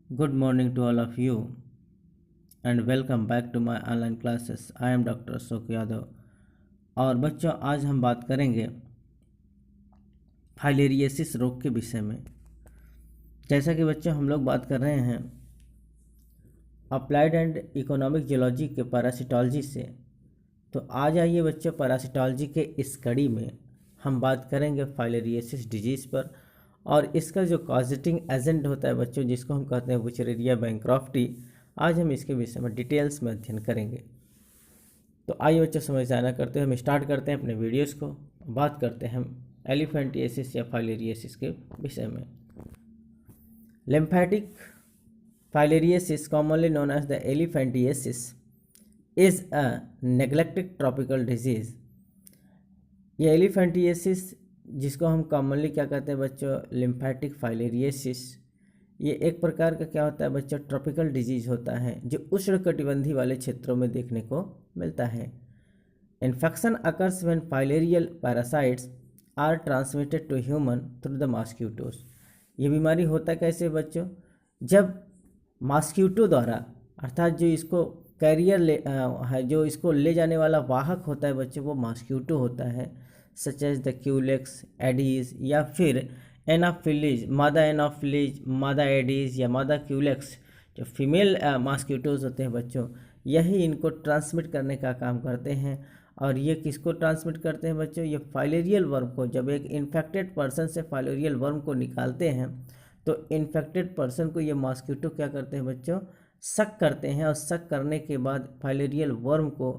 Good morning to all of you and welcome back to my online classes. I am Dr. Ashok Yadav और बच्चों आज हम बात करेंगे फाइलेरियसिस रोग के विषय में। जैसा कि बच्चों हम लोग बात कर रहे हैं अप्लाइड एंड इकोनॉमिक जियोलॉजी के पैरासिटोलॉजी से, तो आज आइए बच्चों पैरासिटोलॉजी के इस कड़ी में हम बात करेंगे फाइलेरियसिस डिजीज़ पर और इसका जो कॉजेटिंग एजेंट होता है बच्चों, जिसको हम कहते हैं वुचरेरिया बैंक्रॉफ्टी, आज हम इसके विषय में डिटेल्स में अध्ययन करेंगे। तो आइए बच्चों समय ज़ाया ना करते हैं हम स्टार्ट करते हैं अपने वीडियोस को। बात करते हैं हम एलिफेंटिएसिस या फाइलेरियसिस के विषय में। Lymphatic filariasis commonly known as the elephantiasis is a neglected tropical disease. ये एलिफेंटिएसिस जिसको हम कॉमनली क्या कहते हैं बच्चों, लिम्फेटिक फाइलेरियसिस, ये एक प्रकार का क्या होता है बच्चों, ट्रॉपिकल डिजीज होता है जो उष्णकटिबंधीय वाले क्षेत्रों में देखने को मिलता है। Infection occurs when filarial parasites are transmitted to human through the mosquitoes. ये बीमारी होता कैसे बच्चों, जब मॉस्किटो द्वारा, अर्थात जो इसको कैरियर है, जो इसको ले जाने वाला वाहक होता है बच्चों, वो मॉस्किटो होता है, such as the Culex, Aedes या फिर एनाफिलीज, मादा एनाफिलीज, मादा एडीज या मादा क्यूलेक्स, जो फीमेल मॉस्किटोज होते हैं बच्चों, यही इनको ट्रांसमिट करने का काम करते हैं। और ये किसको ट्रांसमिट करते हैं बच्चों, ये फाइलेरियल वर्म को। जब एक इन्फेक्टेड पर्सन से फाइलेरियल वर्म को निकालते हैं तो इन्फेक्टेड पर्सन को ये मॉस्किटो क्या करते हैं बच्चों, शक करते हैं और शक करने के बाद फाइलेरियल वर्म को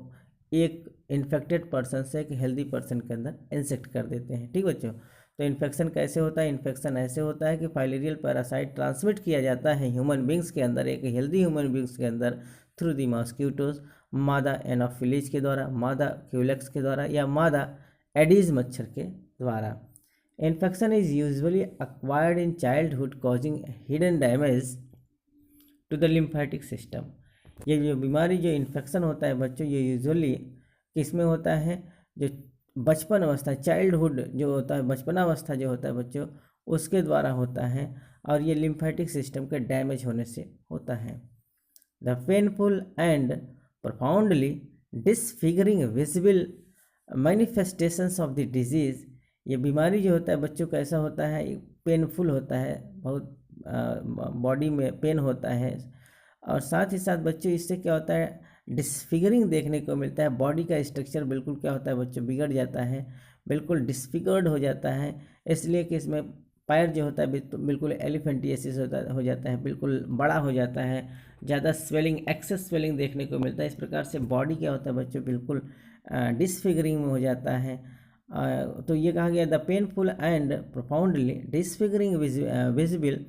एक इन्फेक्टेड पर्सन से एक हेल्दी पर्सन के अंदर इंसेक्ट कर देते हैं। ठीक बच्चों, तो इन्फेक्शन कैसे होता है, इन्फेक्शन ऐसे होता है कि फाइलेरियल पैरासाइट ट्रांसमिट किया जाता है ह्यूमन बींग्स के अंदर, एक हेल्दी ह्यूमन बींग्स के अंदर, थ्रू दी मॉस्किटोज, मादा एनाफिलीज के द्वारा, मादा क्यूलेक्स के द्वारा या मादा एडीज मच्छर के द्वारा। Infection is usually acquired in childhood causing hidden damage to the lymphatic system. ये जो बीमारी, जो इन्फेक्शन होता है बच्चों, ये यूजुअली किस में होता है, जो बचपन अवस्था, चाइल्डहुड जो होता है, बचपनावस्था जो होता है बच्चों, उसके द्वारा होता है और ये लिम्फेटिक सिस्टम के डैमेज होने से होता है। The painful and profoundly disfiguring visible manifestations of the disease. ये बीमारी जो होता है बच्चों कैसा होता है, पेनफुल होता है, बहुत बॉडी में पेन होता है और साथ ही साथ बच्चों इससे क्या होता है, डिसफिगरिंग देखने को मिलता है। बॉडी का स्ट्रक्चर बिल्कुल क्या होता है बच्चों, बिगड़ जाता है, बिल्कुल डिसफिगर्ड हो जाता है, इसलिए कि इसमें पैर जो होता है बिल्कुल एलिफेंटिएसिस हो जाता है, बिल्कुल बड़ा हो जाता है, ज़्यादा स्वेलिंग, एक्सेस स्वेलिंग देखने को मिलता है। इस प्रकार से बॉडी क्या होता है बच्चों, बिल्कुल डिसफिगरिंग में हो जाता है। तो ये कहा गया the painful and profoundly disfiguring visible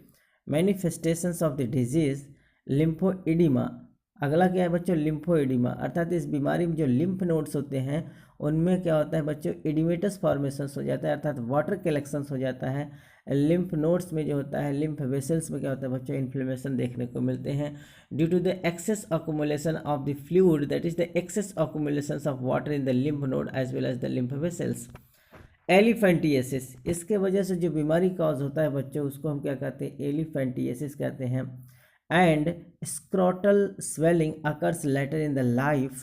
manifestations of the disease lymphoedema. अगला क्या है बच्चों, लिम्फोइडिमा, अर्थात इस बीमारी में जो लिम्फ नोड्स होते हैं उनमें क्या होता है बच्चों, इडिमेटस फॉर्मेशंस हो जाता है, अर्थात वाटर कलेक्शंस हो जाता है। लिम्फ नोड्स में जो होता है, लिम्फ वेसल्स में क्या होता है बच्चों, इन्फ्लेमेशन देखने को मिलते हैं due to the excess accumulation of the fluid, that is the excess accumulation of water in the lymph node as well as the lymph vessels. Elephantiasis, इसके वजह से जो बीमारी कॉज होता है बच्चों, उसको हम क्या कहते हैं, एलिफेंटिएसिस कहते हैं। And scrotal swelling occurs later in the life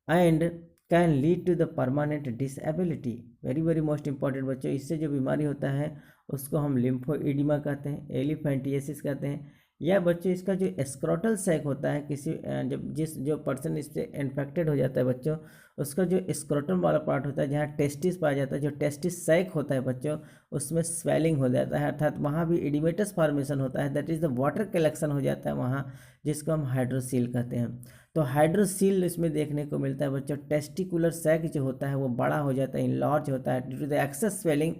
and can lead to the permanent disability। Very very most important बच्चों, इससे जो बीमारी होता है उसको हम लिम्फोइडिमा कहते हैं, एलिफेंटिएसिस कहते हैं। या बच्चों इसका जो स्क्रोटल सैक होता है, किसी जब जो पर्सन इससे इन्फेक्टेड हो जाता है बच्चों, उसका जो स्क्रोटम वाला पार्ट होता है जहाँ टेस्टिस पाया जाता है, जो टेस्टिस सैक होता है बच्चों, उसमें स्वेलिंग हो जाता है, अर्थात वहाँ भी इडिमेटस फॉर्मेशन होता है, that is the water collection हो जाता है वहाँ, जिसको हम हाइड्रोसील कहते हैं। तो हाइड्रोसील इसमें देखने को मिलता है बच्चों। टेस्टिकुलर सैक जो होता है वो बड़ा हो जाता है, इनलार्ज होता है due to the excess swelling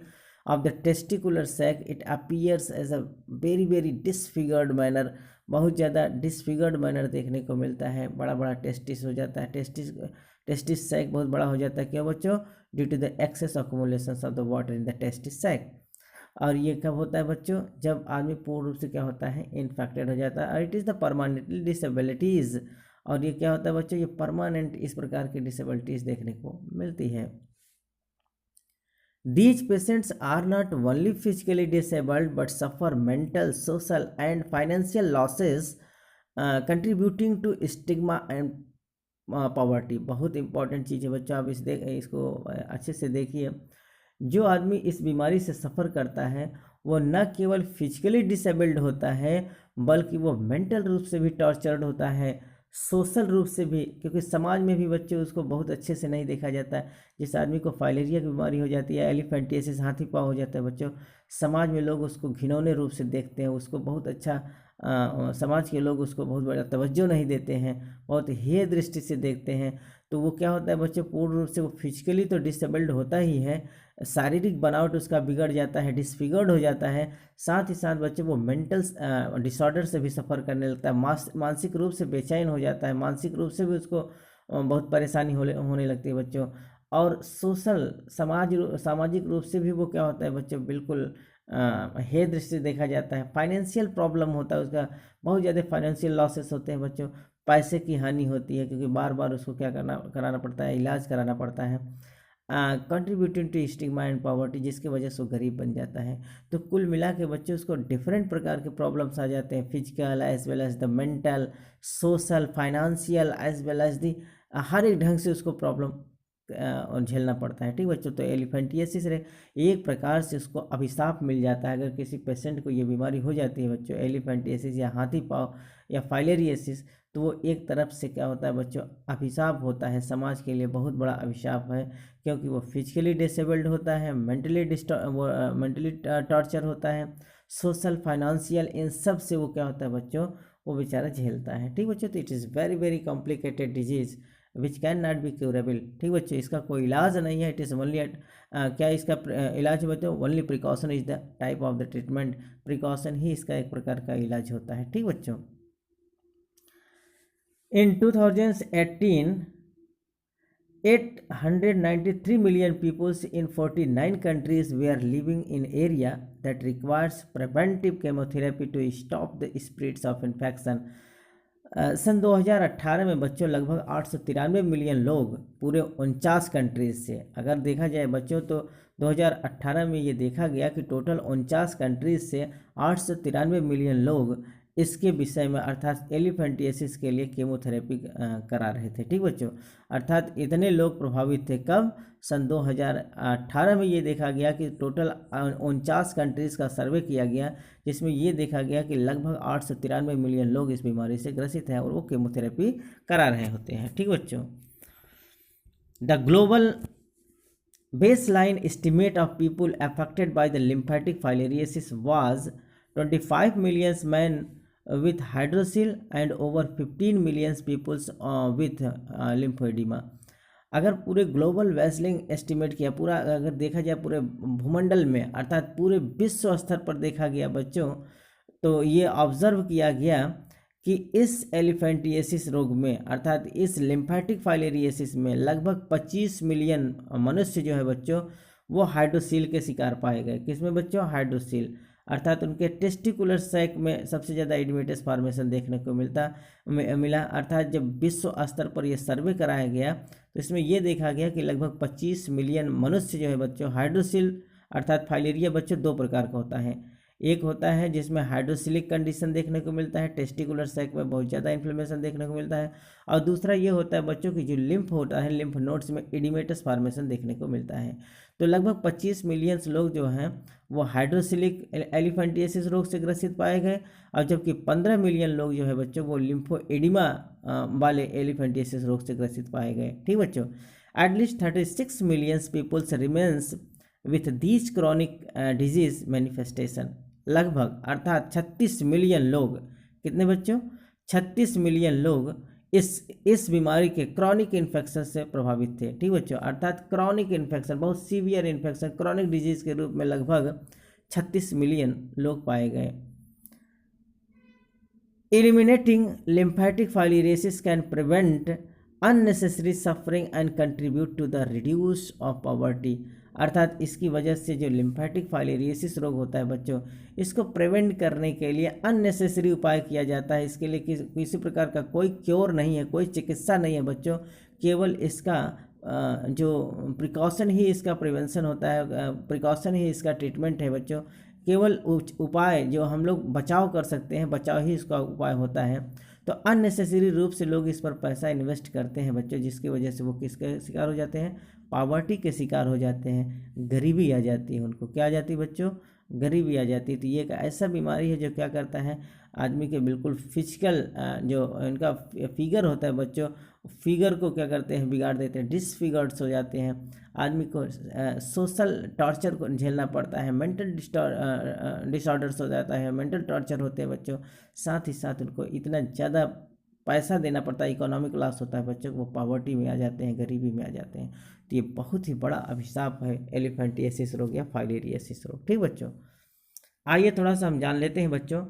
of the testicular sac, it appears as a very very disfigured manner। बहुत ज़्यादा डिसफिगर्ड मैनर देखने को मिलता है, बड़ा बड़ा टेस्टिस हो जाता है, टेस्टिस सैक बहुत बड़ा हो जाता है, क्यों बच्चों, due to the excess accumulation of the water in the testis sac. और ये कब होता है बच्चों, जब आदमी पूर्ण रूप से क्या होता है, इन्फेक्टेड हो जाता है। और it is the permanently disabilities, और ये क्या होता है बच्चों, ये परमानेंट इस प्रकार की डिसेबिलिटीज़ देखने को मिलती है। These patients are not only physically disabled but suffer mental, social, and financial losses, contributing to stigma and poverty. बहुत इंपॉर्टेंट चीज़ है बच्चों, आप इसको अच्छे से देखिए। जो आदमी इस बीमारी से सफ़र करता है वो न केवल फिजिकली डिसेबल्ड होता है बल्कि वो मेंटल रूप से भी टॉर्चर्ड होता है, सोशल रूप से भी, क्योंकि समाज में भी बच्चे उसको बहुत अच्छे से नहीं देखा जाता है। जिस आदमी को फाइलेरिया की बीमारी हो जाती है, एलिफेंटियासिस हाथी पाँव हो जाता है बच्चों, समाज में लोग उसको घिनौने रूप से देखते हैं, उसको बहुत अच्छा समाज के लोग उसको बहुत बड़ा तवज्जो नहीं देते हैं, बहुत हेय दृष्टि से देखते हैं। तो वो क्या होता है बच्चों, पूर्ण रूप से वो फिजिकली तो डिसेबल्ड होता ही है, शारीरिक बनावट उसका बिगड़ जाता है, डिसफिगर्ड हो जाता है, साथ ही साथ बच्चे वो मेंटल डिसऑर्डर से भी सफ़र करने लगता है, मानसिक रूप से बेचैन हो जाता है, मानसिक रूप से भी उसको बहुत परेशानी होने लगती है बच्चों। और सोशल सामाजिक रूप से भी वो क्या होता है बच्चों, बिल्कुल हेय दृष्टि से देखा जाता है। फाइनेंशियल प्रॉब्लम होता है उसका, बहुत ज़्यादा फाइनेंशियल लॉसेस होते हैं बच्चों, पैसे की हानि होती है क्योंकि बार बार उसको क्या कराना पड़ता है, इलाज कराना पड़ता है। Contributing to stigma and poverty, जिसकी वजह से वो गरीब बन जाता है। तो कुल मिला के बच्चे उसको डिफरेंट प्रकार के प्रॉब्लम्स आ जाते हैं, physical as well as the mental, social, financial as well as the, हर एक ढंग से उसको प्रॉब्लम झेलना पड़ता है। ठीक बच्चों, तो एलिफेंटियासिस एक प्रकार से उसको अभिशाप मिल जाता है। अगर किसी पेशेंट को ये बीमारी हो जाती है बच्चों, एलिफेंटियासिस या हाथी पाँव या फाइलेरियासिस, तो वो एक तरफ से क्या होता है बच्चों, अभिशाप होता है, समाज के लिए बहुत बड़ा अभिशाप है, क्योंकि वो फिजिकली डिसेबल्ड होता है, मेंटली टॉर्चर होता है, सोशल, फाइनेंशियल, इन सब से वो क्या होता है बच्चों, वो बेचारा झेलता है। ठीक बच्चों, तो it is very very complicated disease which can not be curable. ठीक बच्चों, इसका कोई इलाज नहीं है, इट इज़ ओनली क्या इसका इलाज बच्चों, only precaution is the type of the treatment, precaution ही इसका एक प्रकार का इलाज होता है। ठीक बच्चों, इन 2018 893 million people in 49 countries were living in area that requires preventive chemotherapy to stop the spreads of infection। सन 2018 में बच्चों लगभग 893 मिलियन लोग पूरे 49 कंट्रीज से, अगर देखा जाए बच्चों तो 2018 में ये देखा गया कि टोटल 49 कंट्रीज से 893 मिलियन लोग इसके विषय में अर्थात एलिफेंटियासिस के लिए केमोथेरेपी करा रहे थे। ठीक बच्चों, अर्थात इतने लोग प्रभावित थे। कब? सन 2018 में ये देखा गया कि टोटल 49 कंट्रीज़ का सर्वे किया गया, जिसमें ये देखा गया कि लगभग 893 मिलियन लोग इस बीमारी से ग्रसित हैं और वो केमोथेरेपी करा रहे होते हैं। ठीक बच्चों, the global baseline estimate of people affected by the lymphatic filariasis was 25 million men with hydrocele and over 15 million people with lymphoedema। अगर पूरे ग्लोबल वैसलिंग एस्टिमेट किया, पूरा अगर देखा जाए पूरे भूमंडल में अर्थात पूरे विश्व स्तर पर देखा गया बच्चों, तो ये ऑब्जर्व किया गया कि इस एलिफेंटियासिस रोग में अर्थात इस लिम्फेटिक फाइलेरियासिस में लगभग 25 मिलियन मनुष्य जो है बच्चों, वो हाइड्रोसील के शिकार पाए गए। किसमें बच्चों? हाइड्रोसील, अर्थात उनके टेस्टिकुलर सैक में सबसे ज़्यादा एडिमेटस फॉर्मेशन देखने को मिला। अर्थात जब विश्व स्तर पर यह सर्वे कराया गया तो इसमें यह देखा गया कि लगभग 25 मिलियन मनुष्य जो है बच्चों, हाइड्रोसील अर्थात फाइलेरिया बच्चों दो प्रकार का होता है। एक होता है जिसमें हाइड्रोसिलिक कंडीशन देखने को मिलता है, टेस्टिकुलर सैक में बहुत ज़्यादा इन्फ्लेमेशन देखने को मिलता है, और दूसरा ये होता है बच्चों की जो लिम्फ होता है, लिम्फ नोड्स में एडिमेटस फॉर्मेशन देखने को मिलता है। तो लगभग 25 मिलियन लोग जो हैं वो हाइड्रोसिलिक एलिफेंटियासिस रोग से ग्रसित पाए गए, और जबकि 15 मिलियन लोग जो है बच्चों वो लिम्फो एडिमा वाले एलिफेंटियासिस रोग से ग्रसित पाए गए। ठीक बच्चों, at least 36 million peoples remains with these chronic disease manifestation. लगभग अर्थात 36 मिलियन लोग, कितने बच्चों? 36 मिलियन लोग इस बीमारी के क्रॉनिक इन्फेक्शन से प्रभावित थे। ठीक बच्चों, अर्थात क्रॉनिक इन्फेक्शन, बहुत सीवियर इन्फेक्शन, क्रॉनिक डिजीज के रूप में लगभग 36 मिलियन लोग पाए गए। Eliminating lymphatic filariasis can prevent unnecessary suffering and contribute to the reduce of poverty. अर्थात इसकी वजह से जो लिम्फेटिक फाइलेरियासिस रोग होता है बच्चों, इसको प्रिवेंट करने के लिए अननेसेसरी उपाय किया जाता है। इसके लिए किसी प्रकार का कोई क्योर नहीं है, कोई चिकित्सा नहीं है बच्चों, केवल इसका जो प्रिकॉशन ही इसका प्रिवेंशन होता है, प्रिकॉशन ही इसका ट्रीटमेंट है बच्चों। केवल उपाय जो हम लोग बचाव कर सकते हैं, बचाव ही इसका उपाय होता है। तो अननेसेसरी रूप से लोग इस पर पैसा इन्वेस्ट करते हैं बच्चों, जिसकी वजह से वो किसके शिकार हो जाते हैं, पॉवर्टी के शिकार हो जाते हैं, गरीबी आ जाती है उनको। क्या आ जाती है बच्चों, गरीबी आ जाती है। तो ये एक ऐसा बीमारी है जो क्या करता है, आदमी के बिल्कुल फिजिकल जो इनका फिगर होता है बच्चों, फिगर को क्या करते हैं, बिगाड़ देते हैं, डिसफिगर्ड्स हो जाते हैं। आदमी को सोशल टॉर्चर को झेलना पड़ता है, मेंटल डिसऑर्डर्स हो जाता है, मेंटल टॉर्चर होते हैं बच्चों। साथ ही साथ उनको इतना ज़्यादा पैसा देना पड़ता है, इकोनॉमिक लॉस होता है बच्चों को, वो पॉवर्टी में आ जाते हैं, गरीबी में आ जाते हैं। तो ये बहुत ही बड़ा अभिशाप है एलिफेंटियासिस रोग या फाइलेरियासिस रोग। ठीक बच्चों, आइए थोड़ा सा हम जान लेते हैं बच्चों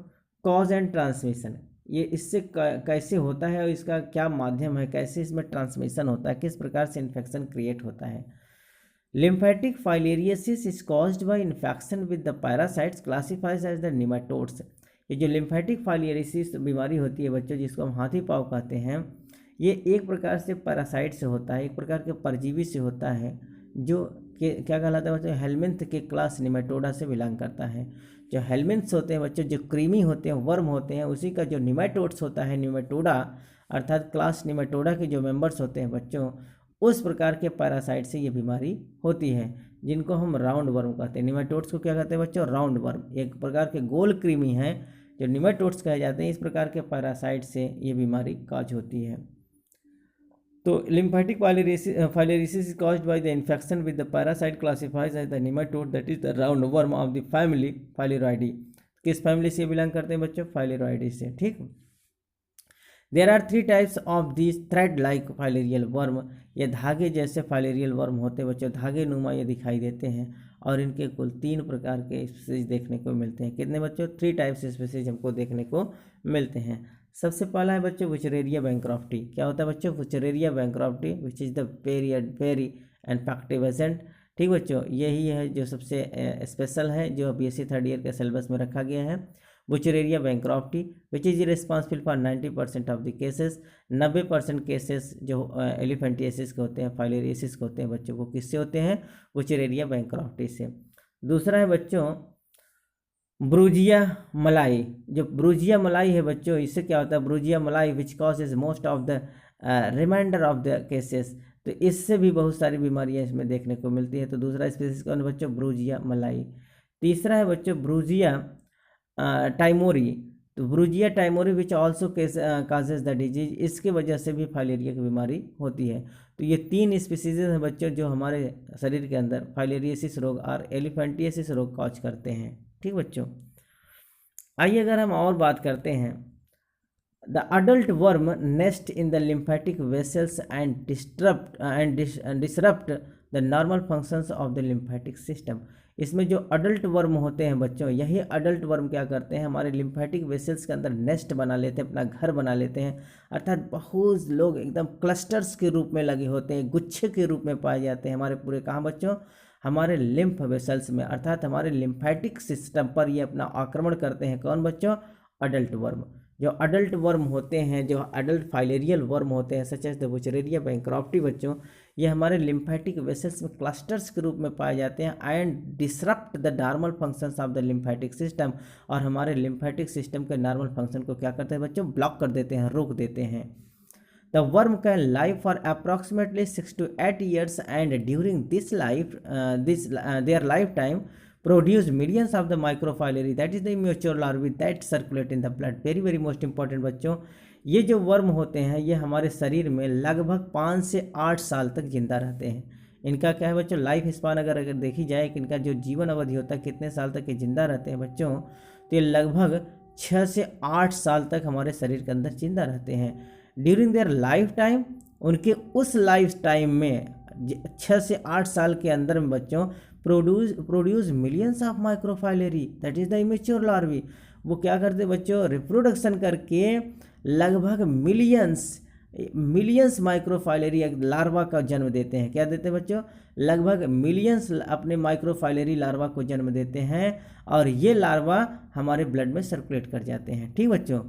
कॉज एंड ट्रांसमिशन, ये इससे कैसे होता है और इसका क्या माध्यम है, कैसे इसमें ट्रांसमिशन होता है, किस प्रकार से इन्फेक्शन क्रिएट होता है। Lymphatic filariasis is caused by infection with the parasites classifies as the nematodes. ये जो लिम्फेटिक फाइलेरियासिस बीमारी होती है बच्चों, जिसको हम हाथी पाँव कहते हैं, ये एक प्रकार से पैरासाइट से होता है, एक प्रकार के परजीवी से होता है, जो क्या कहलाता है बच्चों, हेलमिंथ के क्लास निमेटोडा से बिलोंग करता है। जो हेलमिंथ्स होते हैं बच्चों, जो क्रीमी होते हैं, वर्म होते हैं, उसी का जो निमेटोड्स होता है, निमेटोडा अर्थात क्लास निमेटोडा के जो मेंबर्स होते हैं बच्चों, उस प्रकार के पैरासाइट से ये बीमारी होती है, जिनको हम राउंड वर्म कहते हैं। निमेटोड्स को क्या कहते हैं बच्चों, राउंड वर्म, एक प्रकार के गोल कृमि हैं जो निमेटोड्स कहे जाते हैं। इस प्रकार के पैरासाइट से ये बीमारी काज होती है। तो lymphatic filariasis is caused by the infection with the parasite classified as the nematode, that is the roundworm of the family Phalaroidae। किस फैमिली से बिलोंग करते हैं बच्चों, Phalaroidae से। ठीक, there are 3 types of this thread like filarial worm. ये धागे जैसे फाइलेरियल वर्म होते हैं बच्चों, धागे नुमा ये दिखाई देते हैं, और इनके कुल 3 प्रकार के स्पीसीज देखने को मिलते हैं। कितने बच्चों, 3 टाइप्स स्पीसीज हमको देखने को मिलते हैं। सबसे पहला है बच्चों वुचरेरिया बैंक्रॉफ्टी। क्या होता है बच्चों, Wuchereria bancrofti, which is the very infective agent. ठीक बच्चों, यही है जो सबसे स्पेशल है, जो BSc 3rd ईयर के सिलेबस में रखा गया है। Wuchereria bancrofti which is responsible for 90% of the cases. 90% cases जो एलिफेंटियासिस के होते हैं, फाइलेरियासिस के होते हैं बच्चों, वो किससे होते हैं, वुचरेरिया बैंक्रॉफ्टी से। दूसरा है बच्चों ब्रूजिया मलाई। जो ब्रूजिया मलाई है बच्चों, इससे क्या होता है, Brugia malayi which causes most of the reminder of the cases. तो इससे भी बहुत सारी बीमारियां इसमें देखने को मिलती है। तो दूसरा स्पीसीज कौन है बच्चों, ब्रूजिया मलाई। तीसरा है बच्चों ब्रूजिया टाइमोरी। तो Brugia timori which also causes the disease, इसके वजह से भी फाइलेरिया की बीमारी होती है। तो ये 3 स्पीसीज हैं बच्चों जो हमारे शरीर के अंदर फाइलेरियासिस रोग और एलिफेंटियासिस रोग कॉज करते हैं। ठीक बच्चों, आइए अगर हम और बात करते हैं, the adult worm nest in the lymphatic vessels and disrupt the normal functions of the lymphatic system. इसमें जो अडल्ट वर्म होते हैं बच्चों, यही अडल्ट वर्म क्या करते हैं, हमारे लिम्फेटिक वेसल्स के अंदर नेस्ट बना लेते हैं, अपना घर बना लेते हैं। अर्थात बहुत लोग एकदम क्लस्टर्स के रूप में लगे होते हैं, गुच्छे के रूप में पाए जाते हैं हमारे पूरे, कहाँ बच्चों, हमारे लिम्फ वेसल्स में, अर्थात हमारे लिम्फेटिक सिस्टम पर ये अपना आक्रमण करते हैं। कौन बच्चों, अडल्ट वर्म। जो अडल्ट वर्म होते हैं, जो अडल्ट फाइलेरियल वर्म होते हैं, such as the Wuchereria bancrofti बच्चों, ये हमारे लिम्फेटिक वेसल्स में क्लस्टर्स के रूप में पाए जाते हैं and disrupt the normal functions of the lymphatic system. और हमारे लिम्फेटिक सिस्टम के नॉर्मल फंक्शन को क्या करते हैं बच्चों, ब्लॉक कर देते हैं, रोक देते हैं। The worm can live for approximately 6 to 8 years, and during their lifetime produce millions of the microfilary, that is the immature larvae that circulate in the blood। very most important बच्चों, ये जो worm होते हैं ये हमारे शरीर में लगभग 5 से 8 साल तक जिंदा रहते हैं। इनका क्या है बच्चों, लाइफ स्पान अगर देखी जाए कि इनका जो जीवन अवधि होता है, कितने साल तक ये जिंदा रहते हैं बच्चों, तो ये लगभग 6 से 8 साल तक हमारे शरीर के अंदर जिंदा रहते हैं। ड्यूरिंग देयर लाइफ टाइम, उनके उस लाइफ टाइम में 6 से 8 साल के अंदर में बच्चों produce millions of microfilariae, that is the immature larvae. वो क्या करते बच्चों, रिप्रोडक्शन करके लगभग मिलियंस माइक्रोफाइलेरी लार्वा का जन्म देते हैं। क्या देते हैं बच्चों, लगभग मिलियंस अपने माइक्रोफाइलेरी लार्वा को जन्म देते हैं, और ये लार्वा हमारे ब्लड में सर्कुलेट कर जाते हैं। ठीक बच्चों,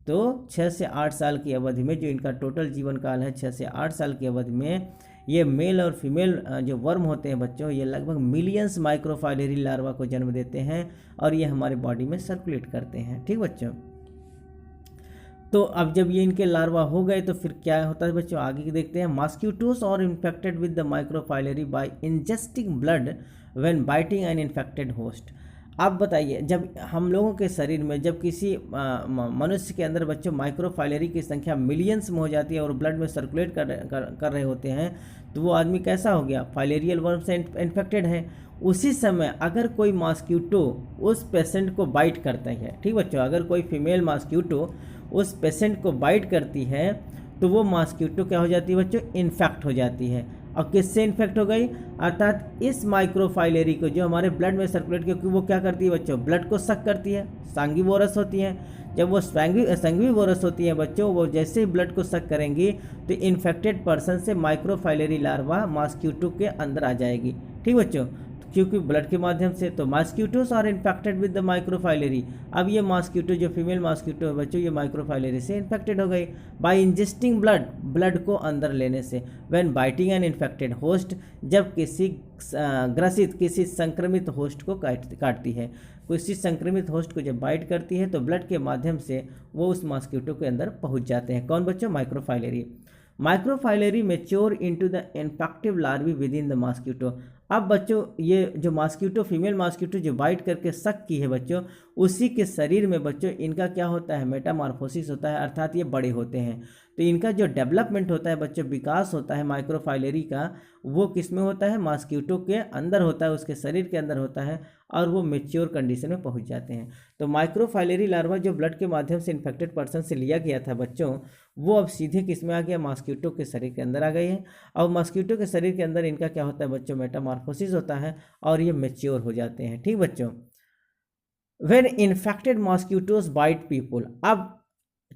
तो 6 से 8 साल की अवधि में जो इनका टोटल जीवन काल है, 6 से 8 साल की अवधि में ये मेल और फीमेल जो वर्म होते हैं बच्चों, ये लगभग मिलियंस माइक्रोफाइलरी लार्वा को जन्म देते हैं और ये हमारे बॉडी में सर्कुलेट करते हैं। ठीक बच्चों, तो अब जब ये इनके लार्वा हो गए तो फिर क्या होता है बच्चों, आगे देखते हैं। Mosquitoes are infected with the microfilariae by ingesting blood when biting an infected host. आप बताइए, जब हम लोगों के शरीर में जब किसी मनुष्य के अंदर बच्चों माइक्रोफाइलरी की संख्या मिलियंस में हो जाती है और ब्लड में सर्कुलेट कर रहे होते हैं, तो वो आदमी कैसा हो गया, फाइलेरियल वर्म से इन्फेक्टेड है। उसी समय अगर कोई मॉस्किटो उस पेशेंट को बाइट करता है, ठीक बच्चों, अगर कोई फीमेल मॉस्किटो उस पेशेंट को बाइट करती है तो वो मॉस्किटो क्या हो जाती है बच्चों, इन्फेक्ट हो जाती है। और किससे इन्फेक्ट हो गई, अर्थात इस माइक्रोफाइलरी को जो हमारे ब्लड में सर्कुलेट, क्योंकि वो क्या करती है बच्चों, ब्लड को सक करती है, सांगिवोरस होती है। जब वो सांगिवोरस होती है बच्चों, वो जैसे ही ब्लड को सक करेंगी तो इन्फेक्टेड पर्सन से माइक्रोफाइलरी लार्वा मॉस्किटो के अंदर आ जाएगी। ठीक बच्चों, क्योंकि ब्लड के माध्यम से, तो mosquitoes are infected with the microfilariae. अब ये मॉस्किटो जो फीमेल मॉस्किटो है बच्चों, ये माइक्रोफाइलरी से इन्फेक्टेड हो गई बाय इंजेस्टिंग ब्लड को अंदर लेने से। When biting an infected host, जब किसी ग्रसित किसी संक्रमित होस्ट को काटती है, किसी संक्रमित होस्ट को जब बाइट करती है तो ब्लड के माध्यम से वो उस मॉस्किटो के अंदर पहुंच जाते हैं। कौन बच्चों, microfilariae mature into the infective larvae within the mosquito. अब बच्चों ये जो मॉस्किटो, फीमेल मॉस्किटो जो बाइट करके सक की है बच्चों, उसी के शरीर में बच्चों इनका क्या होता है, मेटामॉर्फोसिस होता है, अर्थात ये बड़े होते हैं। तो इनका जो डेवलपमेंट होता है बच्चों, विकास होता है माइक्रोफाइलरी का, वो किस में होता है, मॉस्किटो के अंदर होता है, उसके शरीर के अंदर होता है और वो मेच्योर कंडीशन में पहुंच जाते हैं। तो माइक्रोफाइलरी लार्वा जो ब्लड के माध्यम से इन्फेक्टेड पर्सन से लिया गया था बच्चों, वो अब सीधे किस में आ गया, मॉस्किटो के शरीर के अंदर आ गई है। और मॉस्किटो के शरीर के अंदर इनका क्या होता है बच्चों, मेटामॉर्फोसिस होता है और ये मेच्योर हो जाते हैं। ठीक बच्चों, when infected mosquitoes bite people, अब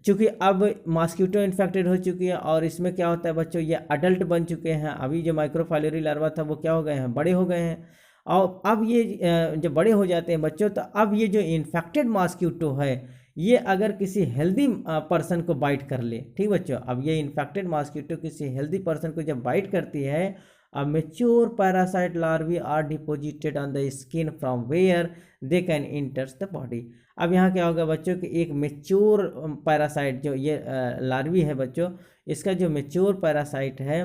चूंकि अब मॉस्किटो इन्फेक्टेड हो चुकी है और इसमें क्या होता है बच्चों, ये अडल्ट बन चुके हैं। अभी जो माइक्रोफाइलरी लार्वा था वो क्या हो गए हैं, बड़े हो गए हैं। और अब ये जब बड़े हो जाते हैं बच्चों, तो अब ये जो इन्फेक्टेड मॉस्किटो है, ये अगर किसी हेल्दी पर्सन को बाइट कर ले, ठीक बच्चों, अब ये इन्फेक्टेड मॉस्किटो किसी हेल्दी पर्सन को जब बाइट करती है, अब mature parasite larvae are deposited on the skin from where they can enters the body. अब यहाँ क्या होगा बच्चों कि एक मेच्योर पैरासाइट जो ये लार्वी है बच्चों, इसका जो मेच्योर पैरासाइट है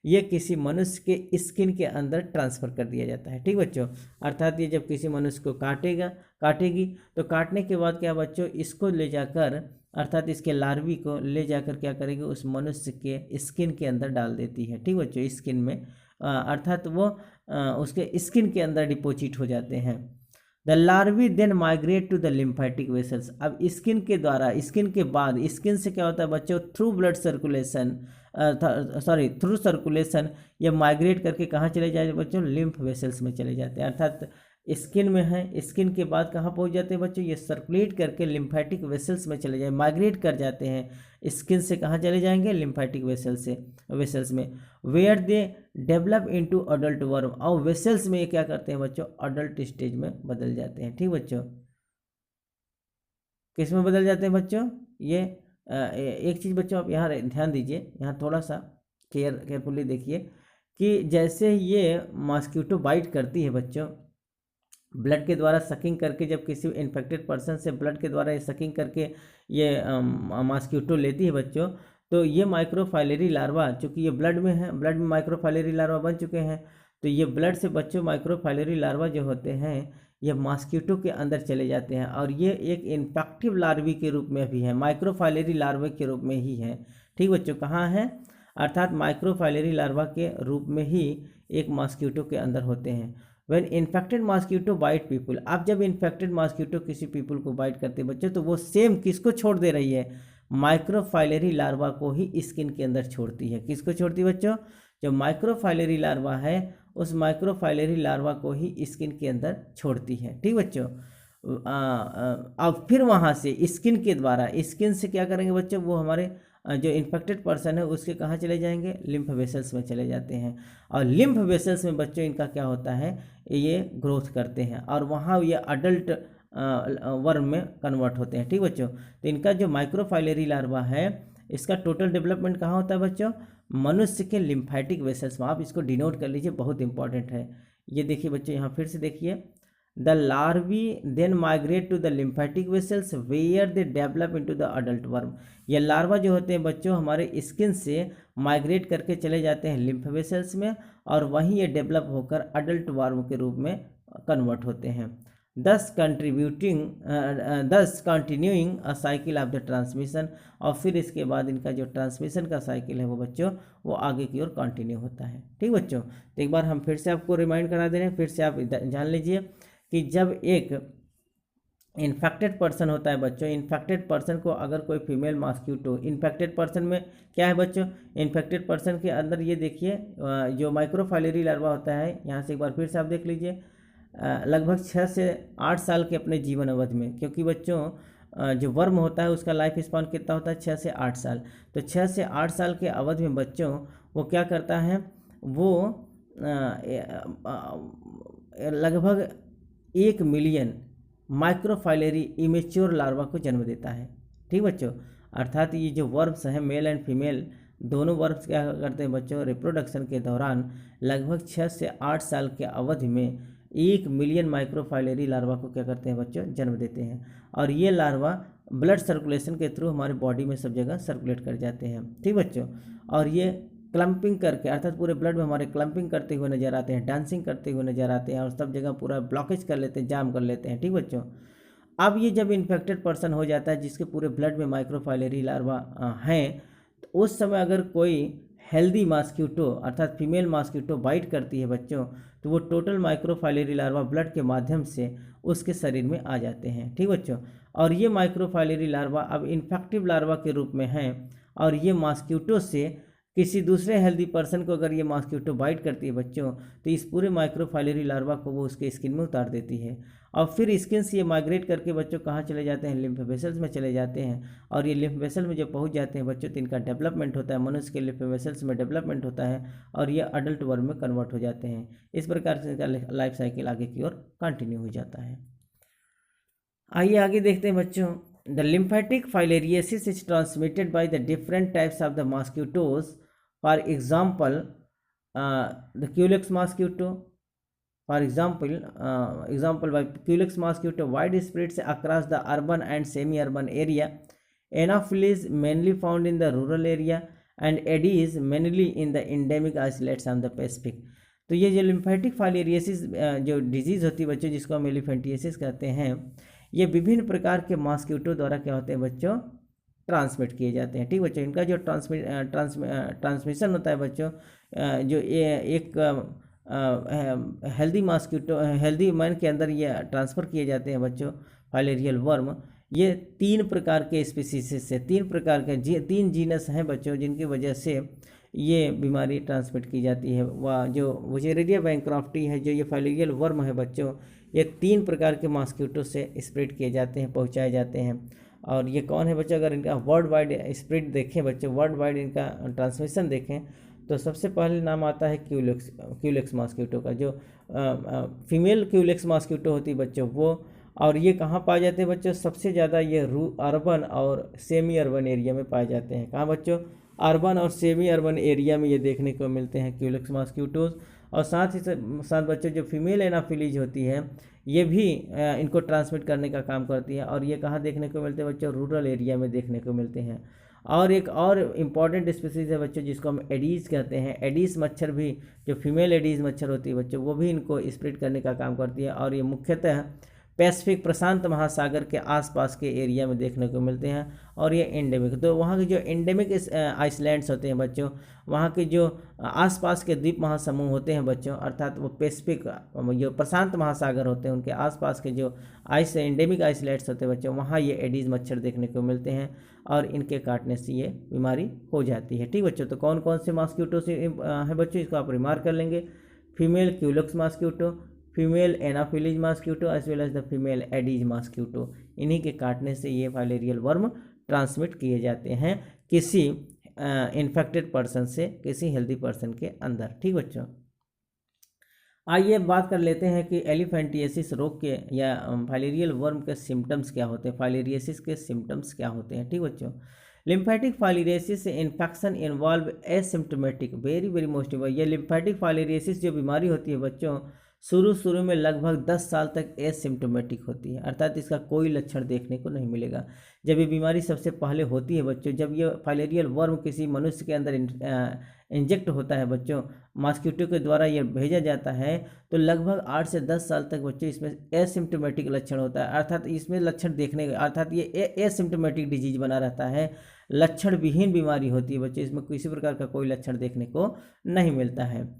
ये किसी मनुष्य के स्किन के अंदर ट्रांसफ़र कर दिया जाता है। ठीक बच्चों, अर्थात ये जब किसी मनुष्य को काटेगी तो काटने के बाद क्या बच्चों, इसको ले जाकर, अर्थात इसके लार्वी को ले जाकर क्या करेगी, उस मनुष्य के स्किन के अंदर डाल देती है। ठीक बच्चों, स्किन में, अर्थात वो उसके स्किन के अंदर डिपोजिट हो जाते हैं। The larvae then migrate to the lymphatic vessels. अब स्किन के द्वारा, स्किन के बाद, स्किन से क्या होता है बच्चों, through blood circulation, through circulation ये माइग्रेट करके कहाँ चले जाते बच्चों, लिम्फ वेसल्स में चले जाते हैं। अर्थात स्किन में है, स्किन के बाद कहाँ पहुँच जाते हैं बच्चों, ये सर्कुलेट करके लिम्फेटिक वेसल्स में चले जाए, माइग्रेट कर जाते हैं। स्किन से कहाँ चले जाएंगे, लिम्फेटिक वेसल्स में, where they develop into adult worm. और वेसल्स में ये क्या करते हैं बच्चों, अडल्ट स्टेज में बदल जाते हैं। ठीक बच्चों, किस में बदल जाते हैं बच्चों, ये एक चीज़ बच्चों आप यहाँ ध्यान दीजिए, यहाँ थोड़ा सा केयरफुली देखिए कि जैसे ये मॉस्किटो बाइट करती है बच्चों, ब्लड के द्वारा सकिंग करके, जब किसी इन्फेक्टेड पर्सन से ब्लड के द्वारा ये सकिंग करके ये मॉस्किटो लेती है बच्चों, तो ये माइक्रोफाइलरी लार्वा, चूँकि ये ब्लड में है, ब्लड में माइक्रोफाइलरी लार्वा बन चुके हैं, तो ये ब्लड से बच्चों माइक्रोफाइलरी लार्वा जो होते हैं ये मॉस्किटो के अंदर चले जाते हैं और ये एक इन्फेक्टिव लार्वी के रूप में भी है, माइक्रोफाइलरी लार्वा के रूप में ही है। ठीक बच्चों, कहाँ है, अर्थात माइक्रोफाइलरी लार्वा के रूप में ही एक मॉस्किटो के अंदर होते हैं। When infected mosquito bite people, अब जब इन्फेक्टेड मॉस्किटो किसी पीपल को बाइट करते बच्चों, तो वो सेम किसको छोड़ दे रही है, माइक्रोफाइलरी लार्वा को ही स्किन के अंदर छोड़ती है। किसको छोड़ती है बच्चों, जो माइक्रोफाइलरी लार्वा है उस माइक्रोफाइलरी लार्वा को ही स्किन के अंदर छोड़ती है। ठीक बच्चों, अब फिर वहाँ से स्किन के द्वारा, स्किन से क्या करेंगे बच्चों, वो हमारे जो इन्फेक्टेड पर्सन है उसके कहाँ चले जाएंगे, लिम्फ वेसल्स में चले जाते हैं। और लिम्फ वेसल्स में बच्चों इनका क्या होता है, ये ग्रोथ करते हैं और वहाँ ये अडल्ट वर्म में कन्वर्ट होते हैं। ठीक बच्चों, तो इनका जो माइक्रोफाइलरी लार्वा है इसका टोटल डेवलपमेंट कहाँ होता है बच्चों, मनुष्य के लिम्फेटिक वेसल्स में। आप इसको डिनोट कर लीजिए, बहुत इंपॉर्टेंट है। ये देखिए बच्चों, यहाँ फिर से देखिए, the larvae then migrate to the lymphatic vessels where they develop into the adult worm. ये लार्वा जो होते हैं बच्चों हमारे स्किन से माइग्रेट करके चले जाते हैं लिम्फ वेसल्स में, और वहीं ये डेवलप होकर अडल्ट वर्म के रूप में कन्वर्ट होते हैं, दस continuing a cycle of the transmission. और फिर इसके बाद इनका जो ट्रांसमिशन का साइकिल है वो बच्चों वो आगे की ओर कंटिन्यू होता है। ठीक बच्चों, तो एक बार हम फिर से आपको रिमाइंड करा दे रहे हैं, फिर से आप जान लीजिए कि जब एक इन्फेक्टेड पर्सन होता है बच्चों, इन्फेक्टेड पर्सन को अगर कोई फीमेल मॉस्क्यूटो, इन्फेक्टेड पर्सन में क्या है बच्चों, इन्फेक्टेड पर्सन के अंदर ये देखिए जो माइक्रोफाइलेरी लार्वा होता है, यहाँ से एक बार फिर से आप देख लीजिए, लगभग 6 से 8 साल के अपने जीवन अवधि में, क्योंकि बच्चों जो वर्म होता है उसका लाइफ स्पान कितना होता है, 6 से 8 साल। तो 6 से 8 साल के अवधि में बच्चों वो क्या करता है, वो लगभग 1 मिलियन माइक्रोफाइलेरी इमेच्योर लार्वा को जन्म देता है। ठीक बच्चों, अर्थात ये जो वर्म्स हैं मेल एंड फीमेल दोनों वर्म्स क्या करते हैं बच्चों, रिप्रोडक्शन के दौरान लगभग 6 से 8 साल के अवधि में 1 मिलियन माइक्रोफाइलेरी लार्वा को क्या करते हैं बच्चों, जन्म देते हैं। और ये लार्वा ब्लड सर्कुलेशन के थ्रू हमारी बॉडी में सब जगह सर्कुलेट कर जाते हैं। ठीक बच्चों, और ये क्लम्पिंग करके अर्थात पूरे ब्लड में हमारे क्लम्पिंग करते हुए नजर आते हैं, डांसिंग करते हुए नजर आते हैं, और सब जगह पूरा ब्लॉकेज कर लेते हैं, जाम कर लेते हैं। ठीक बच्चों, अब ये जब इन्फेक्टेड पर्सन हो जाता है जिसके पूरे ब्लड में माइक्रोफाइलेरी लार्वा हैं, तो उस समय अगर कोई हेल्दी मॉस्क्यूटो अर्थात फीमेल मॉस्क्यूटो बाइट करती है बच्चों, तो वो टोटल माइक्रोफाइलेरी लार्वा ब्लड के माध्यम से उसके शरीर में आ जाते हैं। ठीक बच्चों, और ये माइक्रोफाइलेरी लार्वा अब इन्फेक्टिव लार्वा के रूप में हैं, और ये मॉस्क्यूटो से किसी दूसरे हेल्दी पर्सन को अगर ये मॉस्क्यूटो बाइट करती है बच्चों, तो इस पूरे माइक्रोफाइलेरी लार्वा को वो उसके स्किन में उतार देती है, और फिर स्किन से ये माइग्रेट करके बच्चों कहाँ चले जाते हैं, लिम्फ वेसल्स में चले जाते हैं। और ये लिम्फ वेसल में जब पहुँच जाते हैं बच्चों तो इनका डेवलपमेंट होता है, मनुष्य के लिम्फ वेसल्स में डेवलपमेंट होता है, और ये अडल्ट वर्म में कन्वर्ट हो जाते हैं। इस प्रकार से इनका लाइफ साइकिल आगे की ओर कंटिन्यू हो जाता है। आइए आगे देखते हैं बच्चों, the lymphatic filariasis is transmitted by the different types of the mosquitoes. For example, the Culex mosquito. For example by Culex mosquito, wide spreads across the urban and semi-urban area. Anopheles mainly found in the rural area, and Aedes mainly in the endemic isolates of the Pacific. तो ये जो lymphatic filariasis जो disease होती है बच्चों, जिसको हम एलिफेंटियसिस कहते हैं, ये विभिन्न प्रकार के मॉस्क्यूटो द्वारा क्या होते हैं बच्चों, ट्रांसमिट किए जाते हैं। ठीक बच्चों, इनका जो ट्रांसमिशन होता है बच्चों, जो एक हेल्दी मॉस्क्यूटो हेल्दी मैन के अंदर ये ट्रांसफ़र किए जाते हैं बच्चों, फाइलेरियल वर्म। ये 3 प्रकार के स्पीसीज से 3 प्रकार के 3 जीनस हैं बच्चों, जिनकी वजह से ये बीमारी ट्रांसमिट की जाती है। वह जो वुचेरिया बैंक्रॉफ्टी है, जो ये फाइलेरियल वर्म है बच्चों, ये 3 प्रकार के मॉस्क्यूटो से स्प्रेड किए जाते हैं, पहुँचाए जाते हैं। और ये कौन है बच्चों, अगर इनका वर्ल्ड वाइड स्प्रेड देखें बच्चों, वर्ल्ड वाइड इनका ट्रांसमिशन देखें, तो सबसे पहले नाम आता है क्यूलेक्स मॉस्क्यूटो का, जो फीमेल क्यूलेक्स मॉस्क्यूटो होती है बच्चों वो। और ये कहाँ पाए जाते हैं बच्चों, सबसे ज़्यादा ये अर्बन और सेमी अर्बन एरिया में पाए जाते हैं। कहाँ बच्चों, अर्बन और सेमी अर्बन एरिया में ये देखने को मिलते हैं क्यूलेक्स मॉस्क्यूटोज। और साथ ही साथ बच्चों जो फीमेल एनाफिलीज होती है ये भी इनको ट्रांसमिट करने का काम करती है, और ये कहाँ देखने को मिलते हैं बच्चों, रूरल एरिया में देखने को मिलते हैं। और एक और इम्पॉर्टेंट स्पीसीज है बच्चों जिसको हम एडीज कहते हैं। एडीज मच्छर भी, जो फीमेल एडीज मच्छर होती है बच्चों, वो भी इनको स्प्रेड करने का काम करती है, और ये मुख्यतः पैसिफिक प्रशांत महासागर के आसपास के एरिया में देखने को मिलते हैं, और ये एंडेमिक। तो वहाँ के जो एंडेमिक आइसलैंड्स होते हैं बच्चों, वहाँ के जो आसपास के द्वीप महासमूह होते हैं बच्चों, अर्थात वो पैसिफिक जो प्रशांत महासागर होते हैं उनके आसपास के जो एंडेमिक आइसलैंड्स होते हैं बच्चों, वहाँ ये एडीज मच्छर देखने को मिलते हैं, और इनके काटने से ये बीमारी हो जाती है। ठीक बच्चों, तो कौन कौन से मॉस्क्यूटो से हैं बच्चों, इसको आप रिमार्क कर लेंगे। Female Culex mosquito, female Anopheles mosquito as well as the female Aedes mosquito, इन्हीं के काटने से ये फाइलेरियल वर्म ट्रांसमिट किए जाते हैं किसी इन्फेक्टेड पर्सन से किसी हेल्दी पर्सन के अंदर। ठीक बच्चों, आइए बात कर लेते हैं कि एलिफेंटियसिस रोग के या फाइलेरियल वर्म के सिम्टम्स क्या होते हैं, फाइलेरियसिस के सिम्टम्स क्या होते हैं। ठीक बच्चों, lymphatic filariasis infection involve asymptomatic, very very most important. ये लिम्फेटिक फाइलेरियसिस जो बीमारी होती है बच्चों, शुरू में लगभग 10 साल तक एसिम्टोमेटिक होती है, अर्थात इसका कोई लक्षण देखने को नहीं मिलेगा। जब ये बीमारी सबसे पहले होती है बच्चों, जब ये फाइलेरियल वर्म किसी मनुष्य के अंदर इंजेक्ट होता है बच्चों, मॉस्किटो के द्वारा ये भेजा जाता है, तो लगभग 8 से 10 साल तक बच्चों इसमें एसिम्टोमेटिक लक्षण होता है, अर्थात इसमें लक्षण देखने, अर्थात ये एसिम्टोमेटिक डिजीज बना रहता है, लक्षण विहीन बीमारी होती है बच्चों, इसमें किसी प्रकार का कोई लक्षण देखने को नहीं मिलता है।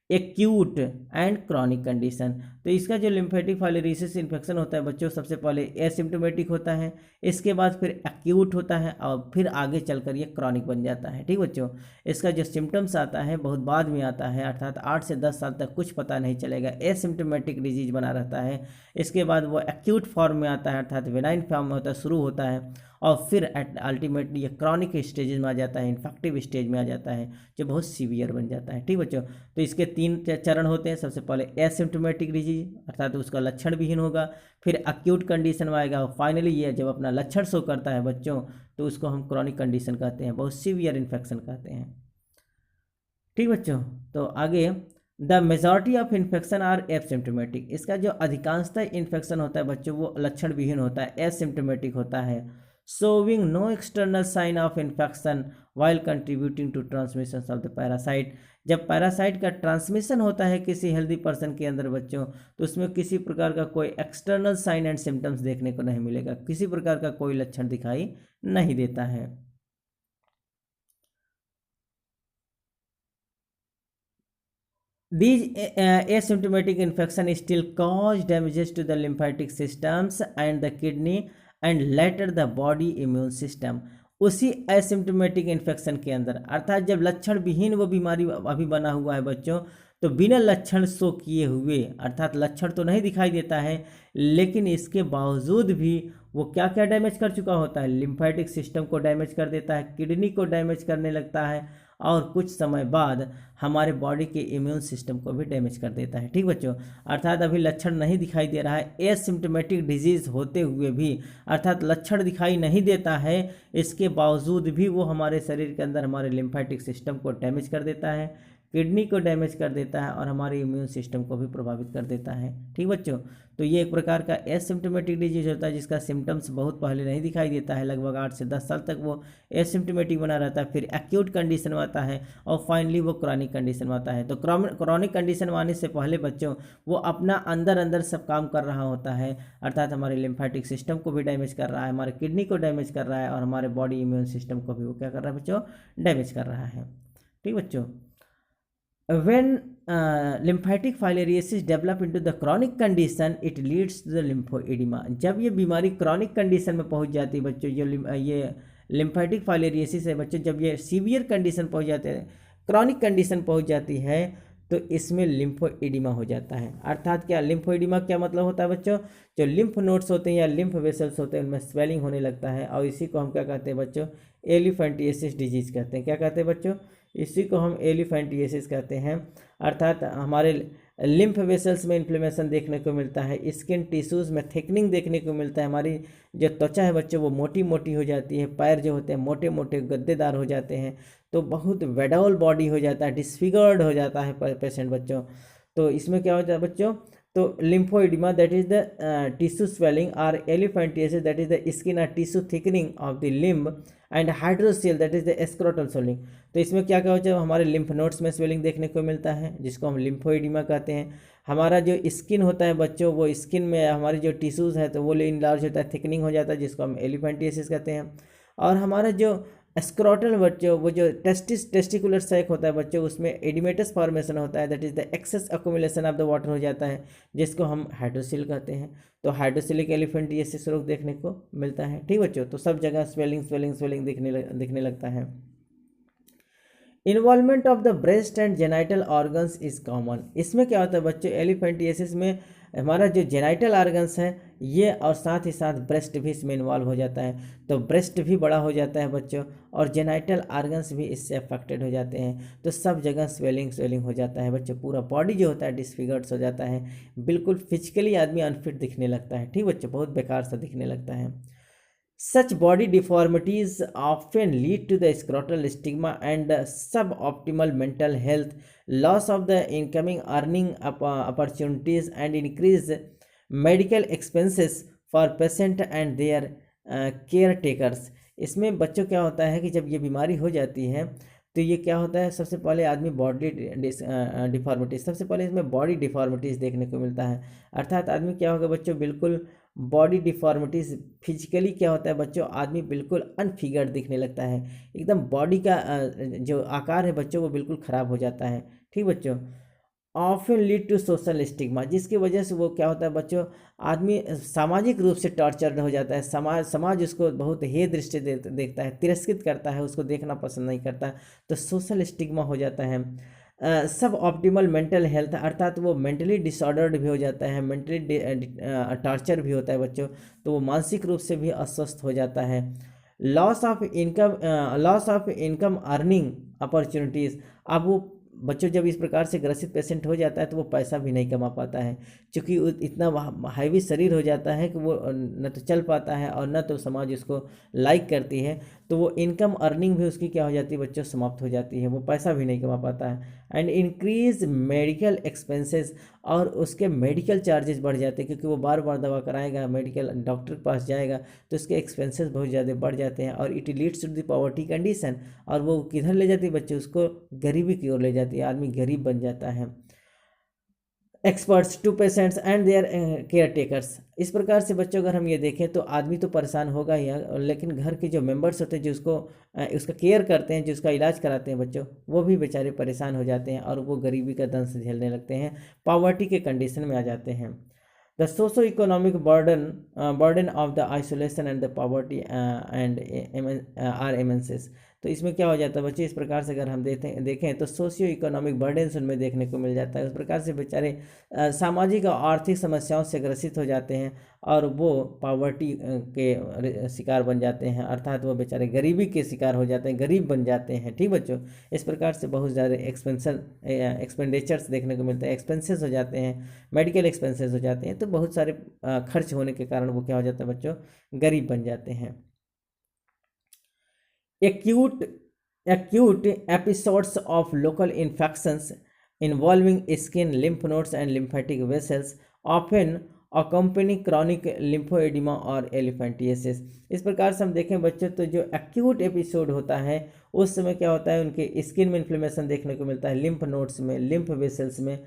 एक्यूट एंड क्रॉनिक कंडीशन, तो इसका जो लिम्फेटिक फाइलेरियसिस इन्फेक्शन होता है बच्चों, सबसे पहले एसिम्टोमेटिक होता है, इसके बाद फिर एक्यूट होता है और फिर आगे चलकर ये क्रॉनिक बन जाता है। ठीक बच्चों, इसका जो सिम्टम्स आता है बहुत बाद में आता है, अर्थात 8 से 10 साल तक कुछ पता नहीं चलेगा, एसिम्टोमेटिक डिजीज बना रहता है। इसके बाद वो एक्यूट फॉर्म में आता है, अर्थात वेनाइन फॉर्म में होता है, शुरू होता है, और फिर अल्टीमेटली ये क्रॉनिक स्टेज में आ जाता है, इन्फेक्टिव स्टेज में आ जाता है, जो बहुत सीवियर बन जाता है। ठीक बच्चों, तो इसके 3 चरण होते हैं। सबसे पहले एसिम्टोमेटिक डिजीज, अर्थात उसका लक्षण विहीन होगा, फिर एक्यूट कंडीशन में आएगा, और फाइनली ये जब अपना लक्षण शो करता है बच्चों, तो उसको हम क्रॉनिक कंडीशन कहते हैं, बहुत सीवियर इन्फेक्शन कहते हैं। ठीक बच्चों, तो आगे the majority of infection are asymptomatic, इसका जो अधिकांशतः इन्फेक्शन होता है बच्चों वो लक्षण विहीन होता है, एसिम्टोमेटिक होता है, showing no external sign of infection while contributing to transmission of the parasite। जब पैरासाइट का ट्रांसमिशन होता है किसी हेल्दी पर्सन के अंदर बच्चों, तो उसमें किसी प्रकार का कोई एक्सटर्नल साइन एंड सिम्टम्स देखने को नहीं मिलेगा, किसी प्रकार का कोई लक्षण दिखाई नहीं देता है। These asymptomatic infection still cause damages to the lymphatic systems and the kidney and later the body immune system। उसी एसिम्टोमेटिक इन्फेक्शन के अंदर, अर्थात जब लक्षण विहीन वो बीमारी अभी बना हुआ है बच्चों, तो बिना लक्षण शो किए हुए, अर्थात लक्षण तो नहीं दिखाई देता है, लेकिन इसके बावजूद भी वो क्या क्या डैमेज कर चुका होता है, लिम्फेटिक सिस्टम को डैमेज कर देता है, किडनी को डैमेज करने लगता है, और कुछ समय बाद हमारे बॉडी के इम्यून सिस्टम को भी डैमेज कर देता है। ठीक बच्चों, अर्थात अभी लक्षण नहीं दिखाई दे रहा है, एसिम्टोमेटिक डिजीज़ होते हुए भी, अर्थात लक्षण दिखाई नहीं देता है, इसके बावजूद भी वो हमारे शरीर के अंदर हमारे लिम्फेटिक सिस्टम को डैमेज कर देता है, किडनी को डैमेज कर देता है, और हमारे इम्यून सिस्टम को भी प्रभावित कर देता है। ठीक बच्चों, तो ये एक प्रकार का एसिम्टोमेटिक डिजीज होता है, जिसका सिम्टम्स बहुत पहले नहीं दिखाई देता है, लगभग 8 से 10 साल तक वो एसिम्टोमेटिक बना रहता है, फिर एक्यूट कंडीशन में आता है, और फाइनली वो क्रॉनिक कंडीशन में आता है। तो क्रॉनिक कंडीशन में आने से पहले बच्चों वो अपना अंदर सब काम कर रहा होता है, अर्थात हमारे लिम्फेटिक सिस्टम को भी डैमेज कर रहा है, हमारे किडनी को डैमेज कर रहा है, और हमारे बॉडी इम्यून सिस्टम को भी वो क्या कर रहा है बच्चों, डैमेज कर रहा है। ठीक बच्चों, when lymphatic filariasis develop into the chronic condition it leads to the lymphoedema। जब ये बीमारी क्रॉनिक कंडीशन में पहुंच जाती है बच्चों, ये लिम्फेटिक फाइलेरियसिस है बच्चों, जब ये सीवियर कंडीशन पहुंच जाते हैं, क्रॉनिक कंडीशन पहुंच जाती है, तो इसमें लिम्फोएडिमा हो जाता है। अर्थात क्या लिम्फोएडिमा क्या मतलब होता है बच्चों, जो लिम्फ नोड्स होते हैं या लिम्फ वेसल्स होते हैं उनमें स्वेलिंग होने लगता है, और इसी को हम क्या कहते हैं बच्चों, एलिफेंटिएसिस डिजीज कहते हैं। क्या कहते हैं बच्चों, इसी को हम एलिफेंटिएसिस कहते हैं। अर्थात हमारे लिम्फ वेसल्स में इन्फ्लेमेशन देखने को मिलता है, स्किन टिश्यूज़ में थिकनिंग देखने को मिलता है, हमारी जो त्वचा है बच्चों वो मोटी मोटी हो जाती है, पैर जो होते हैं मोटे मोटे गद्देदार हो जाते हैं, तो बहुत वेडोल बॉडी हो जाता है, डिसफिगर्ड हो जाता है पेशेंट बच्चों। तो इसमें क्या होता है बच्चों, तो lymphoedema that is the tissue swelling, और elephantiasis that is the skin और tissue thickening of the limb, and hydrocele that is the scrotal swelling. तो इसमें क्या क्या होता है, हमारे लिम्फ नोड्स में स्वेलिंग देखने को मिलता है, जिसको हम लिम्फोइडिमा कहते हैं। हमारा जो स्किन होता है बच्चों, वो स्किन में हमारी जो टिश्यूज़ है तो वो इनलार्ज होता है, थिकनिंग हो जाता है, जिसको हम एलिफेंटिएसिस कहते हैं। और हमारा जो स्क्रोटल बच्चों, वो जो टेस्टिकुलर सैक होता है बच्चों, उसमें एडिमेटस फॉर्मेशन होता है, that is the excess accumulation of the water हो जाता है, जिसको हम हाइड्रोसिल कहते हैं। तो हाइड्रोसिलिक एलिफेंटिएसिस रोग देखने को मिलता है। ठीक बच्चों, तो सब जगह स्वेलिंग दिखने लगता है। Involvement of the breast and genital organs is common. इसमें क्या होता है बच्चों, एलिफेंटिएसिस में हमारा जो जेनाइटल ऑर्गन्स है ये, और साथ ही साथ ब्रेस्ट भी इसमें इन्वॉल्व हो जाता है, तो ब्रेस्ट भी बड़ा हो जाता है बच्चों, और जेनाइटल ऑर्गन्स भी इससे अफेक्टेड हो जाते हैं। तो सब जगह स्वेलिंग हो जाता है बच्चों, पूरा बॉडी जो होता है डिसफिगर्ड हो जाता है, बिल्कुल फिजिकली आदमी अनफिट दिखने लगता है। ठीक बच्चों, बहुत बेकार सा दिखने लगता है। Such body deformities often lead to the scrotal stigma and suboptimal mental health, loss of the incoming earning opportunities, and increased medical expenses for patient and their caretakers। इसमें बच्चों क्या होता है कि जब ये बीमारी हो जाती है तो ये क्या होता है, सबसे पहले आदमी बॉडी डिफॉर्मिटीज, सबसे पहले इसमें बॉडी डिफॉर्मिटीज देखने को मिलता है। अर्थात आदमी क्या होगा बच्चों, बिल्कुल बॉडी डिफॉर्मिटीज, फिजिकली क्या होता है बच्चों, आदमी बिल्कुल अनफिगर्ड दिखने लगता है, एकदम बॉडी का जो आकार है बच्चों वो बिल्कुल ख़राब हो जाता है। ठीक बच्चों। Often lead to social stigma, जिसकी वजह से वो क्या होता है बच्चों, आदमी सामाजिक रूप से टॉर्चर्ड हो जाता है, समाज उसको बहुत हे दृष्टि देखता है, तिरस्कृत करता है, उसको देखना पसंद नहीं करता, तो सोशल स्टिग्मा हो जाता है। सब ऑप्टिमल मेंटल हेल्थ, अर्थात वो मेंटली डिसऑर्डर्ड भी हो जाता है, मेंटली टॉर्चर भी होता है बच्चों, तो वो मानसिक रूप से भी अस्वस्थ हो जाता है। Loss of income earning opportunities, अब वो बच्चों जब इस प्रकार से ग्रसित पेशेंट हो जाता है तो वो पैसा भी नहीं कमा पाता है, क्योंकि इतना हैवी शरीर हो जाता है कि वो न तो चल पाता है और न तो समाज उसको लाइक करती है, तो वो इनकम अर्निंग भी उसकी क्या हो जाती है बच्चों, समाप्त हो जाती है, वो पैसा भी नहीं कमा पाता है। एंड इंक्रीज मेडिकल एक्सपेंसेस, और उसके मेडिकल चार्जेस बढ़ जाते हैं, क्योंकि वो बार बार दवा कराएगा, मेडिकल डॉक्टर के पास जाएगा, तो उसके एक्सपेंसेस बहुत ज़्यादा बढ़ जाते हैं, और it leads to the poverty condition, और वो किधर ले जाती है बच्चे, उसको गरीबी की ओर ले जाती है, आदमी गरीब बन जाता है। Experts to patients and their caretakers, इस प्रकार से बच्चों अगर हम ये देखें तो आदमी तो परेशान होगा ही, लेकिन घर के जो मेंबर्स होते हैं जो उसका केयर करते हैं, जो उसका इलाज कराते हैं बच्चों, वो भी बेचारे परेशान हो जाते हैं और वो गरीबी का दंश झेलने लगते हैं, पॉवर्टी के कंडीशन में आ जाते हैं। The socio economic burden of the isolation and the poverty and are immense, तो इसमें क्या हो जाता है बच्चे, इस प्रकार से अगर हम देखें तो सोशियो इकोनॉमिक बर्डन्स उनमें देखने को मिल जाता है, उस प्रकार से बेचारे सामाजिक और आर्थिक समस्याओं से ग्रसित हो जाते हैं और वो पॉवर्टी के शिकार बन जाते हैं, अर्थात वो बेचारे गरीबी के शिकार हो जाते हैं, गरीब बन जाते हैं। ठीक बच्चों, इस प्रकार से बहुत ज़्यादा एक्सपेंडिचर्स देखने को मिलते हैं, एक्सपेंसेस हो जाते हैं, मेडिकल एक्सपेंसेस हो जाते हैं, तो बहुत सारे खर्च होने के कारण वो क्या हो जाता है बच्चों, गरीब बन जाते हैं। Acute episodes of local infections involving skin, lymph nodes, and lymphatic vessels often accompany chronic lymphoedema और elephantiasis। इस प्रकार से हम देखें बच्चों तो जो एक्यूट एपिसोड होता है उस समय क्या होता है, उनके स्किन में इन्फ्लेमेशन देखने को मिलता है, लिम्फ नोड्स में, लिम्फ वेसल्स में,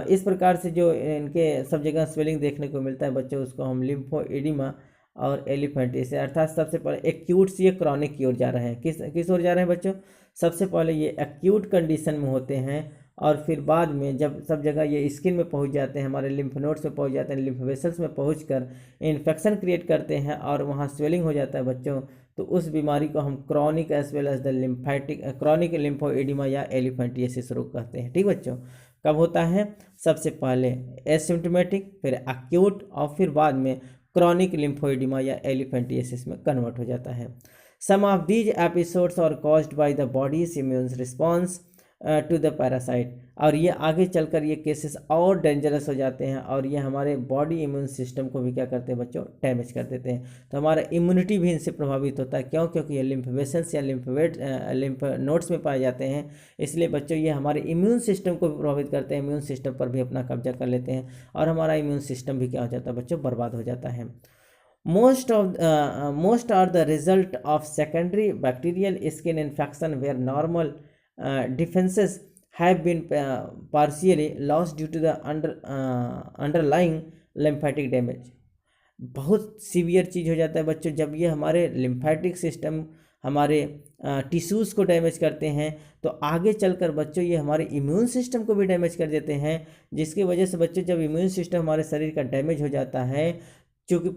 इस प्रकार से जो इनके सब जगह स्वेलिंग देखने को मिलता है बच्चों, उसको हम लिम्फोएडिमा और एलिफेंटिस, अर्थात सबसे पहले एक्यूट से ये क्रॉनिक की ओर जा रहे हैं। किस ओर जा रहे हैं बच्चों, सबसे पहले ये एक्यूट कंडीशन में होते हैं और फिर बाद में जब सब जगह ये स्किन में पहुंच जाते हैं, हमारे लिम्फ नोड्स में पहुंच जाते हैं, लिम्फ वेसल्स में पहुंचकर इन्फेक्शन क्रिएट करते हैं और वहाँ स्वेलिंग हो जाता है बच्चों, तो उस बीमारी को हम chronic as well as the lymphatic chronic lymphoedema या एलिफेंटियासिस रोग कहते हैं। ठीक बच्चों, कब होता है, सबसे पहले एसिम्प्टोमेटिक, फिर एक्यूट और फिर बाद में क्रॉनिक लिम्फोइडिमा या एलिफेंटियासिस में कन्वर्ट हो जाता है। Some of these episodes are caused by the body's immune response to the parasite, और ये आगे चलकर ये केसेस और डेंजरस हो जाते हैं और ये हमारे बॉडी इम्यून सिस्टम को भी क्या करते हैं बच्चों, डैमेज कर देते हैं, तो हमारा इम्यूनिटी भी इनसे प्रभावित होता है। क्यों, क्योंकि ये लिम्फ वेसल्स या लिम्फ नोड्स में पाए जाते हैं, इसलिए बच्चों ये हमारे इम्यून सिस्टम को भी प्रभावित करते हैं, इम्यून सिस्टम पर भी अपना कब्जा कर लेते हैं और हमारा इम्यून सिस्टम भी क्या हो जाता है बच्चों, बर्बाद हो जाता है। Most are the result of secondary bacterial skin infection where normal defenses have been partially lost due to the underlying lymphatic damage। बहुत सीवियर चीज़ हो जाता है बच्चों जब ये हमारे लिम्फेटिक सिस्टम, हमारे टिश्यूज़ को डैमेज करते हैं, तो आगे चलकर बच्चों ये हमारे इम्यून सिस्टम को भी डैमेज कर देते हैं, जिसकी वजह से बच्चों जब इम्यून सिस्टम हमारे शरीर का डैमेज हो जाता है, चूँकि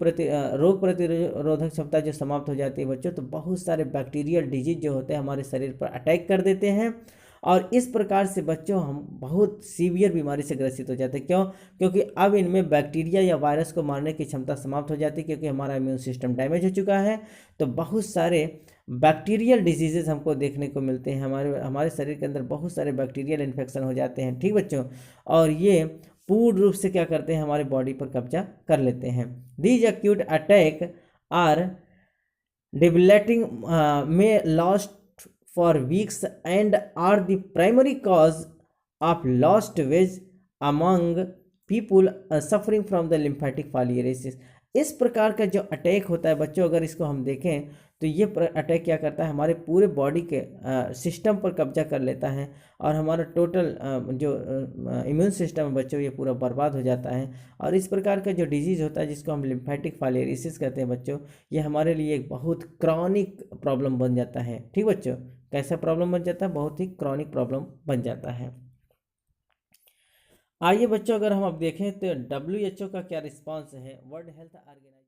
रोग प्रतिरोधक क्षमता जो समाप्त हो जाती है बच्चों, तो बहुत सारे बैक्टीरियल डिजीज जो होते हैं हमारे शरीर पर अटैक कर देते हैं और इस प्रकार से बच्चों हम बहुत सीवियर बीमारी से ग्रसित हो जाते हैं। क्यों, क्योंकि अब इनमें बैक्टीरिया या वायरस को मारने की क्षमता समाप्त हो जाती है, क्योंकि हमारा इम्यून सिस्टम डैमेज हो चुका है, तो बहुत सारे बैक्टीरियल डिजीजेज हमको देखने को मिलते हैं, हमारे शरीर के अंदर बहुत सारे बैक्टीरियल इन्फेक्शन हो जाते हैं। ठीक बच्चों, और ये पूर्ण रूप से क्या करते हैं, हमारे बॉडी पर कब्जा कर लेते हैं। These acute attack are debilitating may last for weeks and are the primary cause of lost weight among people suffering from the lymphatic filariasis। इस प्रकार का जो अटैक होता है बच्चों, अगर इसको हम देखें तो ये अटैक क्या करता है, हमारे पूरे बॉडी के सिस्टम पर कब्जा कर लेता है और हमारा टोटल जो इम्यून सिस्टम है बच्चों, ये पूरा बर्बाद हो जाता है। और इस प्रकार का जो डिजीज़ होता है जिसको हम लिम्फेटिक फाइलेरिसिस कहते हैं बच्चों, ये हमारे लिए एक बहुत क्रॉनिक प्रॉब्लम बन जाता है। ठीक बच्चों, कैसा प्रॉब्लम बन जाता है, बहुत ही क्रॉनिक प्रॉब्लम बन जाता है। आइए बच्चों, अगर हम अब देखें तो WHO का क्या रिस्पांस है, वर्ल्ड हेल्थ ऑर्गेनाइजेशन